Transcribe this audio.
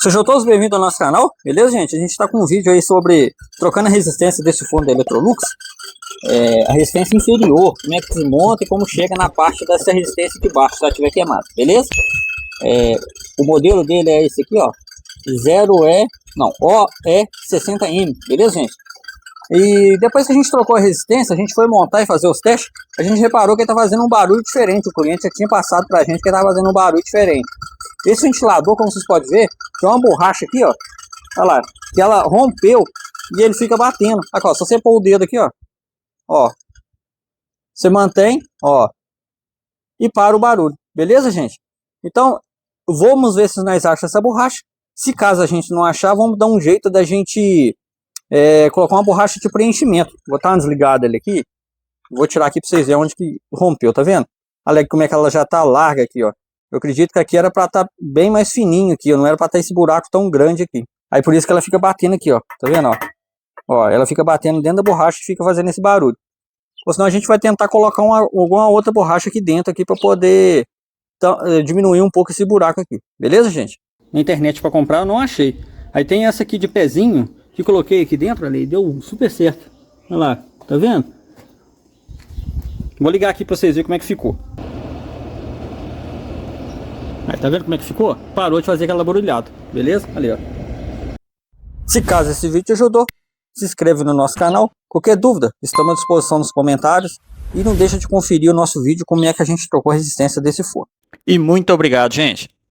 Sejam todos bem-vindos ao nosso canal, beleza, gente? A gente está com um vídeo aí sobre trocando a resistência desse forno da Electrolux, a resistência inferior, como é que desmonta e como chega na parte dessa resistência de baixo, se ela estiver queimada, beleza? O modelo dele é esse aqui, ó, OE60M, beleza, gente? E depois que a gente trocou a resistência, a gente foi montar e fazer os testes, a gente reparou que ele tá fazendo um barulho diferente. O cliente já tinha passado pra gente que ele tá fazendo um barulho diferente. Esse ventilador, como vocês podem ver, tem uma borracha aqui, ó, olha lá, que ela rompeu e ele fica batendo. Aqui, ó, se você pôr o dedo aqui, ó, você mantém, ó, e para o barulho, beleza, gente? Então, vamos ver se nós achamos essa borracha. Se caso a gente não achar, vamos dar um jeito da gente colocar uma borracha de preenchimento. Vou estar desligado ele aqui. Vou tirar aqui para vocês verem onde que rompeu, tá vendo? Olha como é que ela já tá larga aqui, ó. Eu acredito que aqui era para estar bem mais fininho aqui, ó. Não era para estar esse buraco tão grande aqui. Aí por isso que ela fica batendo aqui, ó. Tá vendo, ó? Ó, ela fica batendo dentro da borracha e fica fazendo esse barulho. Ou senão a gente vai tentar colocar alguma outra borracha aqui dentro aqui para poder diminuir um pouco esse buraco aqui. Beleza, gente? Na internet para comprar eu não achei. Aí tem essa aqui de pezinho que coloquei aqui dentro ali, deu super certo. Olha lá, tá vendo? Vou ligar aqui para vocês verem como é que ficou. Aí, tá vendo como é que ficou? Parou de fazer aquela barulhada, beleza? Ali, ó. Se caso esse vídeo te ajudou, se inscreve no nosso canal. Qualquer dúvida, estamos à disposição nos comentários. E não deixa de conferir o nosso vídeo como é que a gente trocou a resistência desse forno. E muito obrigado, gente!